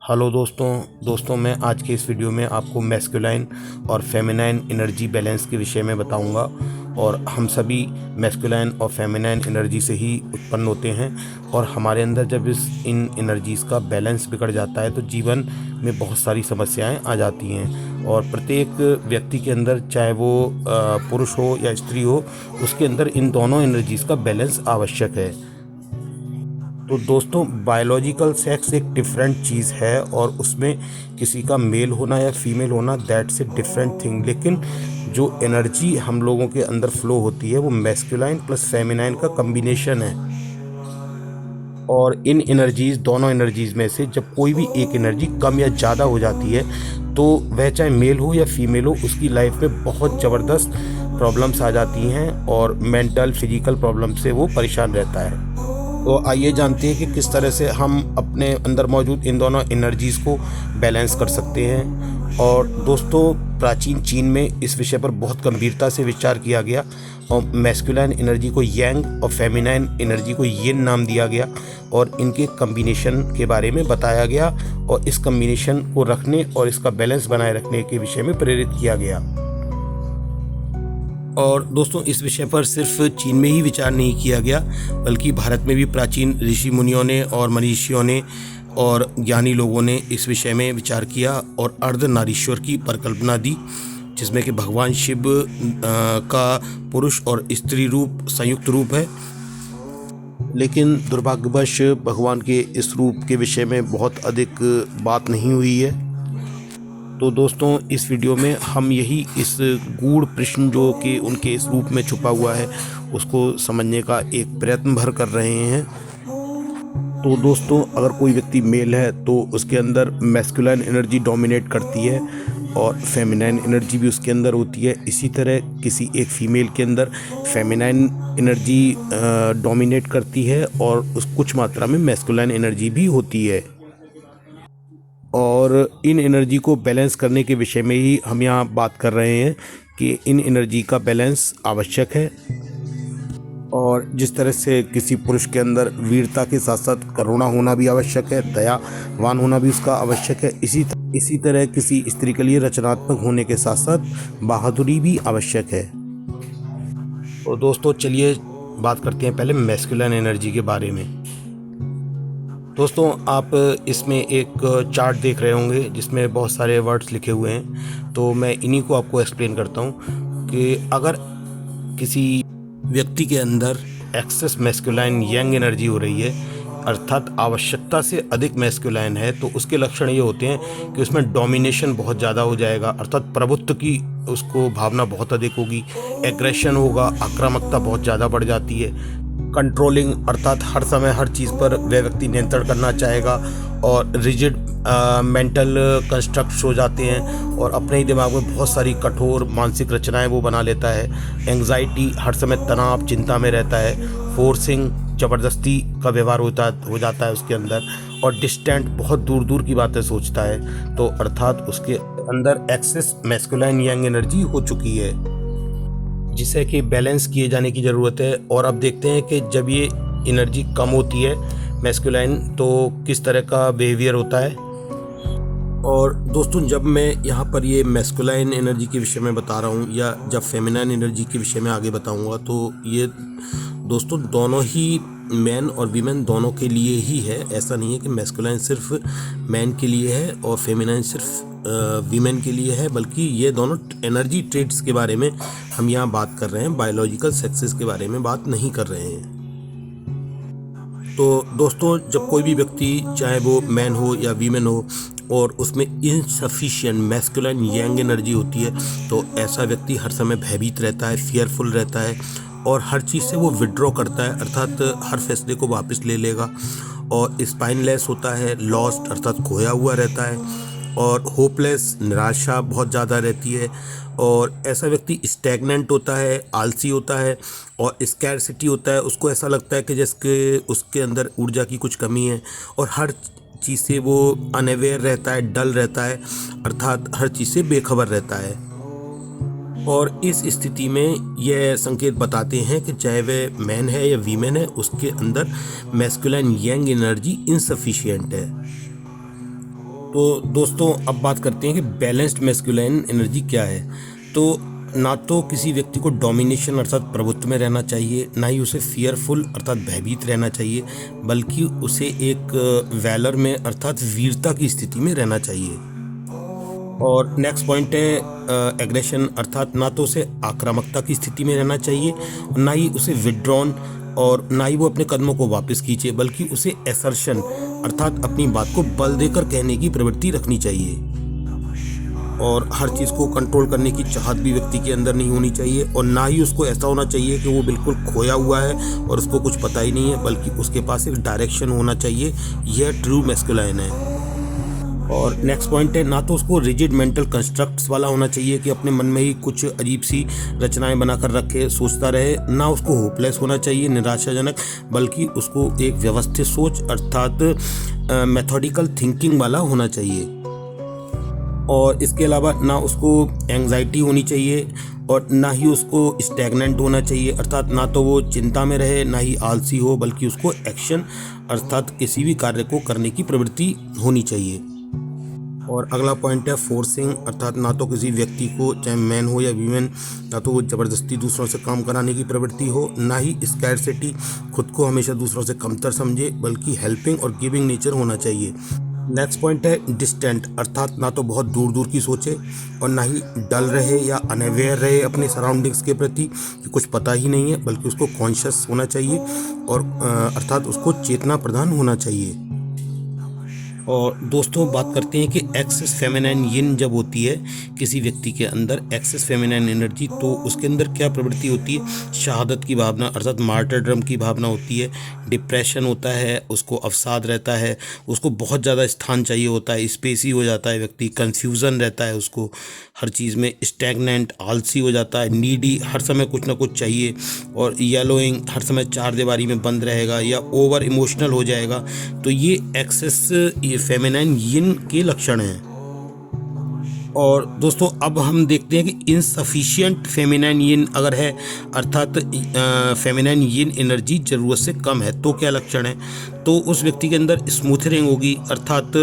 Hello दोस्तों मैं आज के इस वीडियो में आपको मैस्कुलाइन और फेमिनाइन एनर्जी बैलेंस के विषय में बताऊंगा। और हम सभी मैस्कुलाइन और फेमिनाइन एनर्जी से ही उत्पन्न होते हैं और हमारे अंदर जब इन एनर्जीज़ का बैलेंस बिगड़ जाता है तो जीवन में बहुत सारी समस्याएं आ जाती हैं। और प्रत्येक व्यक्ति के अंदर, चाहे वो पुरुष हो या स्त्री हो, उसके अंदर इन दोनों एनर्जीज़ का बैलेंस आवश्यक है। तो दोस्तों, बायोलॉजिकल सेक्स एक डिफरेंट चीज़ है और उसमें किसी का मेल होना या फीमेल होना दैट्स ए डिफरेंट थिंग। लेकिन जो एनर्जी हम लोगों के अंदर फ्लो होती है वो मैस्कुलाइन प्लस फेमिनाइन का कम्बिनेशन है। और इन एनर्जीज़, दोनों एनर्जीज़ में से जब कोई भी एक एनर्जी कम या ज़्यादा हो जाती है तो वह चाहे मेल हो या फीमेल हो, उसकी लाइफ में बहुत ज़बरदस्त प्रॉब्लम्स आ जाती हैं और मेंटल फिजिकल प्रॉब्लम से वो परेशान रहता है। तो आइए जानते हैं कि किस तरह से हम अपने अंदर मौजूद इन दोनों एनर्जीज़ को बैलेंस कर सकते हैं। और दोस्तों, प्राचीन चीन में इस विषय पर बहुत गंभीरता से विचार किया गया और मैस्कुलाइन एनर्जी को यांग और फेमिनाइन एनर्जी को यिन नाम दिया गया और इनके कम्बिनेशन के बारे में बताया गया और इस कम्बिनेशन को रखने और इसका बैलेंस बनाए रखने के विषय में प्रेरित किया गया। और दोस्तों, इस विषय पर सिर्फ चीन में ही विचार नहीं किया गया बल्कि भारत में भी प्राचीन ऋषि मुनियों ने और मनीषियों ने और ज्ञानी लोगों ने इस विषय में विचार किया और अर्धनारीश्वर की परिकल्पना दी, जिसमें कि भगवान शिव का पुरुष और स्त्री रूप संयुक्त रूप है। लेकिन दुर्भाग्यवश भगवान के इस रूप के विषय में बहुत अधिक बात नहीं हुई है। तो दोस्तों, इस वीडियो में हम यही इस गूढ़ प्रश्न जो कि उनके इस रूप में छुपा हुआ है उसको समझने का एक प्रयत्न भर कर रहे हैं। तो दोस्तों, अगर कोई व्यक्ति मेल है तो उसके अंदर मैस्कुलाइन एनर्जी डोमिनेट करती है और फेमिनाइन एनर्जी भी उसके अंदर होती है। इसी तरह किसी एक फीमेल के अंदर फेमिनाइन एनर्जी डोमिनेट करती है और कुछ मात्रा में मैस्कुलाइन एनर्जी भी होती है। और इन एनर्जी को बैलेंस करने के विषय में ही हम यहाँ बात कर रहे हैं कि इन एनर्जी का बैलेंस आवश्यक है। और जिस तरह से किसी पुरुष के अंदर वीरता के साथ साथ करुणा होना भी आवश्यक है, दयावान होना भी उसका आवश्यक है, इसी तरह किसी स्त्री के लिए रचनात्मक होने के साथ साथ बहादुरी भी आवश्यक है। तो दोस्तों, चलिए बात करते हैं पहले मैस्कुलाइन एनर्जी के बारे में। दोस्तों, आप इसमें एक चार्ट देख रहे होंगे जिसमें बहुत सारे वर्ड्स लिखे हुए हैं। तो मैं इन्हीं को आपको एक्सप्लेन करता हूँ कि अगर किसी व्यक्ति के अंदर एक्सेस मैस्कुलाइन यंग एनर्जी हो रही है, अर्थात आवश्यकता से अधिक मैस्कुलाइन है, तो उसके लक्षण ये होते हैं कि उसमें डोमिनेशन बहुत ज़्यादा हो जाएगा, अर्थात प्रभुत्व की उसको भावना बहुत अधिक होगी, एग्रेशन होगा, आक्रामकता बहुत ज़्यादा बढ़ जाती है, कंट्रोलिंग अर्थात हर समय हर चीज़ पर वह व्यक्ति नियंत्रण करना चाहेगा और रिजिड मेंटल कंस्ट्रक्ट्स हो जाते हैं और अपने ही दिमाग में बहुत सारी कठोर मानसिक रचनाएं वो बना लेता है। एंग्जाइटी, हर समय तनाव चिंता में रहता है। फोर्सिंग, ज़बरदस्ती का व्यवहार हो जाता है उसके अंदर। और डिस्टेंट, बहुत दूर दूर की बातें सोचता है। तो अर्थात उसके अंदर एक्सेस मैस्कुलाइन यंग एनर्जी हो चुकी है जिसे कि बैलेंस किए जाने की ज़रूरत है। और अब देखते हैं कि जब ये एनर्जी कम होती है मैस्कुलाइन तो किस तरह का बिहेवियर होता है। और दोस्तों, जब मैं यहाँ पर ये मैस्कुलाइन एनर्जी के विषय में बता रहा हूँ या जब फेमिनाइन एनर्जी के विषय में आगे बताऊँगा, तो ये दोस्तों दोनों ही मैन और वीमेन दोनों के लिए ही है। ऐसा नहीं है कि मैस्कुलाइन सिर्फ मैन के लिए है और फेमिनाइन सिर्फ वीमेन के लिए है, बल्कि ये दोनों एनर्जी ट्रेड्स के बारे में हम यहाँ बात कर रहे हैं, बायोलॉजिकल सेक्सेस के बारे में बात नहीं कर रहे हैं। तो दोस्तों, जब कोई भी व्यक्ति, चाहे वो मैन हो या वीमेन हो, और उसमें इनसफिशिएंट मैस्कुलाइन यंग एनर्जी होती है, तो ऐसा व्यक्ति हर समय भयभीत रहता है, फियरफुल रहता है और हर चीज़ से वो विड्रॉ करता है, अर्थात हर फैसले को वापस ले लेगा। और स्पाइनलेस होता है, लॉस्ट अर्थात खोया हुआ रहता है और होपलेस, निराशा बहुत ज़्यादा रहती है। और ऐसा व्यक्ति स्टैग्नेंट होता है, आलसी होता है और स्कैरसिटी होता है। उसको ऐसा लगता है कि जैसे उसके अंदर ऊर्जा की कुछ कमी है और हर चीज़ से वो अनअवेयर रहता है, डल रहता है, अर्थात हर चीज़ से बेखबर रहता है। और इस स्थिति में यह संकेत बताते हैं कि चाहे वह मैन है या वीमेन है, उसके अंदर मैस्कुलाइन यंग एनर्जी इनसफिशिएंट है। तो दोस्तों अब बात करते हैं कि बैलेंस्ड मैस्कुलाइन एनर्जी क्या है। तो ना तो किसी व्यक्ति को डोमिनेशन अर्थात प्रभुत्व में रहना चाहिए, ना ही उसे फियरफुल अर्थात भयभीत रहना चाहिए, बल्कि उसे एक वैलर में अर्थात वीरता की स्थिति में रहना चाहिए। और नेक्स्ट पॉइंट है एग्रेशन, अर्थात ना तो उसे आक्रामकता की स्थिति में रहना चाहिए, ना ही उसे विड्रॉन, और ना ही वो अपने कदमों को वापस खींचे, बल्कि उसे एसर्शन अर्थात अपनी बात को बल देकर कहने की प्रवृत्ति रखनी चाहिए। और हर चीज़ को कंट्रोल करने की चाहत भी व्यक्ति के अंदर नहीं होनी चाहिए, और ना ही उसको ऐसा होना चाहिए कि वो बिल्कुल खोया हुआ है और उसको कुछ पता ही नहीं है, बल्कि उसके पास एक डायरेक्शन होना चाहिए। यह ट्रू मैस्कुलाइन है। और नेक्स्ट पॉइंट है, ना तो उसको रिजिड मेंटल कंस्ट्रक्ट्स वाला होना चाहिए कि अपने मन में ही कुछ अजीब सी रचनाएं बनाकर रखे सोचता रहे, ना उसको होपलेस होना चाहिए, निराशाजनक, बल्कि उसको एक व्यवस्थित सोच अर्थात मेथोडिकल थिंकिंग वाला होना चाहिए। और इसके अलावा ना उसको एंग्जाइटी होनी चाहिए और ना ही उसको स्टैग्नेंट होना चाहिए, अर्थात ना तो वो चिंता में रहे, ना ही आलसी हो, बल्कि उसको एक्शन अर्थात किसी भी कार्य को करने की प्रवृत्ति होनी चाहिए। और अगला पॉइंट है फोर्सिंग, अर्थात ना तो किसी व्यक्ति को, चाहे मैन हो या वीमेन, ना तो वो ज़बरदस्ती दूसरों से काम कराने की प्रवृत्ति हो, ना ही स्कैरसिटी, खुद को हमेशा दूसरों से कमतर समझे, बल्कि हेल्पिंग और गिविंग नेचर होना चाहिए। नेक्स्ट पॉइंट है डिस्टेंट, अर्थात ना तो बहुत दूर दूर की सोचे और ना ही डल रहे या अनअवेयर रहे अपने सराउंडिंग्स के प्रति कि कुछ पता ही नहीं है, बल्कि उसको कॉन्शियस होना चाहिए और अर्थात उसको चेतना प्रदान होना चाहिए। और दोस्तों बात करते हैं कि एक्सेस फेमिनाइन यिन जब होती है किसी व्यक्ति के अंदर, एक्सेस फेमिनाइन एनर्जी, तो उसके अंदर क्या प्रवृत्ति होती है? शहादत की भावना अर्थात मार्टरडम की भावना होती है, डिप्रेशन होता है, उसको अवसाद रहता है, उसको बहुत ज़्यादा स्थान चाहिए होता है, स्पेसी हो जाता है व्यक्ति, कन्फ्यूज़न रहता है उसको हर चीज़ में, स्टैग्नेंट, आलसी हो जाता है, नीडी, हर समय कुछ ना कुछ चाहिए, और येलोइंग, हर समय चार दीवारी में बंद रहेगा या ओवर इमोशनल हो जाएगा। तो ये एक्सेस फेमिनाइन यिन के लक्षण हैं। और दोस्तों अब हम देखते हैं कि इनसफिशिएंट फेमिनाइन यिन अगर है, अर्थात फेमिनाइन यिन एनर्जी ज़रूरत से कम है, तो क्या लक्षण है? तो उस व्यक्ति के अंदर स्मूथरिंग होगी, अर्थात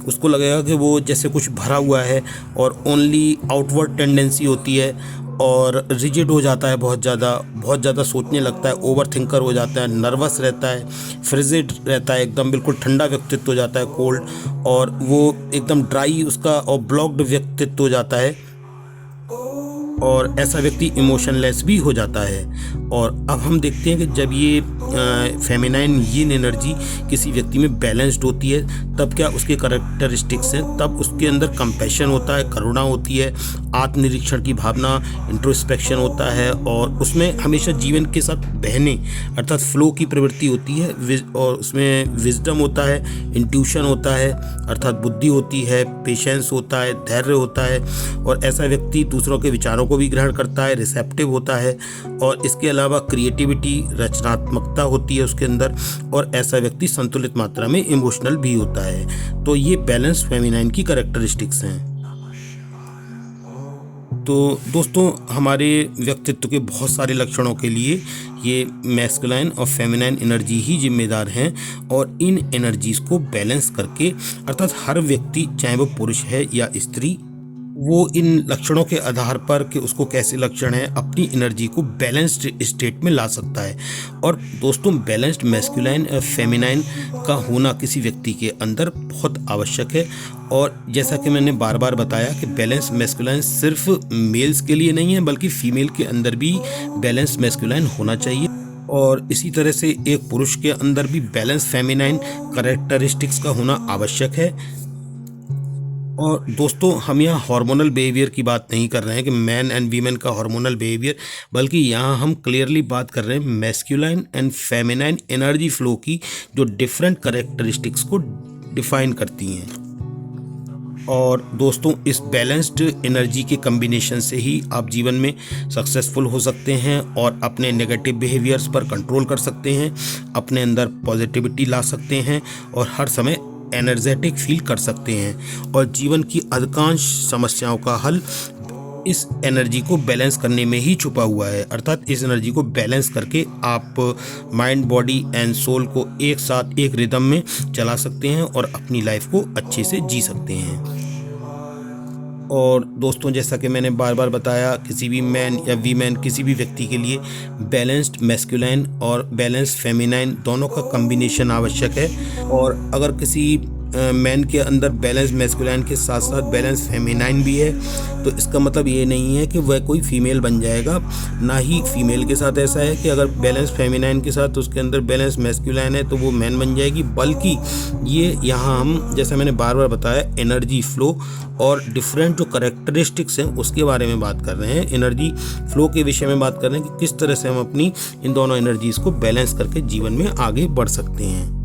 उसको लगेगा कि वो जैसे कुछ भरा हुआ है और ओनली आउटवर्ड टेंडेंसी होती है, और रिजिड हो जाता है, बहुत ज़्यादा सोचने लगता है, ओवर थिंकर हो जाता है, नर्वस रहता है, फ्रिजिड रहता है, एकदम बिल्कुल ठंडा व्यक्तित्व हो जाता है, कोल्ड, और वो एकदम ड्राई उसका और ब्लॉक्ड व्यक्तित्व हो जाता है, और ऐसा व्यक्ति इमोशनलेस भी हो जाता है। और अब हम देखते हैं कि जब ये फेमिनाइन यिन एनर्जी किसी व्यक्ति में बैलेंस्ड होती है, तब क्या उसके कैरेक्टरिस्टिक्स हैं? तब उसके अंदर कंपैशन होता है, करुणा होती है, आत्मनिरीक्षण की भावना, इंट्रोस्पेक्शन होता है, और उसमें हमेशा जीवन के साथ बहने अर्थात फ्लो की प्रवृत्ति होती है, और उसमें विजडम होता है, इंट्यूशन होता है अर्थात बुद्धि होती है, पेशेंस होता है, धैर्य होता है, और ऐसा व्यक्ति दूसरों के विचारों को भी ग्रहण करता है, रिसेप्टिव होता है, और इसके अलावा क्रिएटिविटी, रचनात्मकता होती है उसके अंदर, और ऐसा व्यक्ति संतुलित मात्रा में इमोशनल भी होता है। तो ये बैलेंस फेमिनाइन की कैरेक्टरिस्टिक्स हैं। तो दोस्तों हमारे व्यक्तित्व के बहुत सारे लक्षणों के लिए ये मैस्कुलाइन और फेमिनाइन एनर्जी ही जिम्मेदार हैं, और इन एनर्जीज़ को बैलेंस करके अर्थात हर व्यक्ति, चाहे वो पुरुष है या स्त्री, वो इन लक्षणों के आधार पर कि उसको कैसे लक्षण है, अपनी एनर्जी को बैलेंस्ड स्टेट में ला सकता है। और दोस्तों बैलेंस्ड मैस्कुलाइन और फेमिनाइन का होना किसी व्यक्ति के अंदर बहुत आवश्यक है। और जैसा कि मैंने बार बार बताया कि बैलेंस मैस्कुलाइन सिर्फ मेल्स के लिए नहीं है, बल्कि फीमेल के अंदर भी बैलेंस मैस्कुलाइन होना चाहिए। और इसी तरह से एक पुरुष के अंदर भी बैलेंस फेमिनाइन कैरेक्टरिस्टिक्स का होना आवश्यक है। और दोस्तों हम यहाँ हार्मोनल बिहेवियर की बात नहीं कर रहे हैं कि मैन एंड वीमेन का हार्मोनल बिहेवियर, बल्कि यहाँ हम क्लियरली बात कर रहे हैं masculine and feminine energy flow की, जो डिफरेंट कैरेक्टरिस्टिक्स को डिफाइन करती हैं। और दोस्तों इस बैलेंस्ड एनर्जी के कम्बिनेशन से ही आप जीवन में सक्सेसफुल हो सकते हैं और अपने नेगेटिव बिहेवियर्स पर कंट्रोल कर सकते हैं, अपने अंदर पॉजिटिविटी ला सकते हैं और हर समय एनर्जेटिक फील कर सकते हैं, और जीवन की अधिकांश समस्याओं का हल इस एनर्जी को बैलेंस करने में ही छुपा हुआ है। अर्थात इस एनर्जी को बैलेंस करके आप माइंड, बॉडी एंड सोल को एक साथ एक रिदम में चला सकते हैं और अपनी लाइफ को अच्छे से जी सकते हैं। और दोस्तों, जैसा कि मैंने बार बार बताया, किसी भी मैन या वीमेन, किसी भी व्यक्ति के लिए बैलेंस्ड मैस्कुलाइन और बैलेंस्ड फेमिनाइन दोनों का कम्बिनेशन आवश्यक है। और अगर किसी मैन के अंदर बैलेंस मैस्कुलाइन के साथ साथ बैलेंस फेमिनाइन भी है, तो इसका मतलब ये नहीं है कि वह कोई फीमेल बन जाएगा। ना ही फीमेल के साथ ऐसा है कि अगर बैलेंस फेमिनाइन के साथ उसके अंदर बैलेंस मैस्कुलाइन है तो वो मैन बन जाएगी, बल्कि ये यहाँ हम, जैसा मैंने बार बार बताया, एनर्जी फ्लो और डिफरेंट जो करेक्टरिस्टिक्स हैं उसके बारे में बात कर रहे हैं। एनर्जी फ्लो के विषय में बात कर रहे हैं कि किस तरह से हम अपनी इन दोनों एनर्जीज़ को बैलेंस करके जीवन में आगे बढ़ सकते हैं।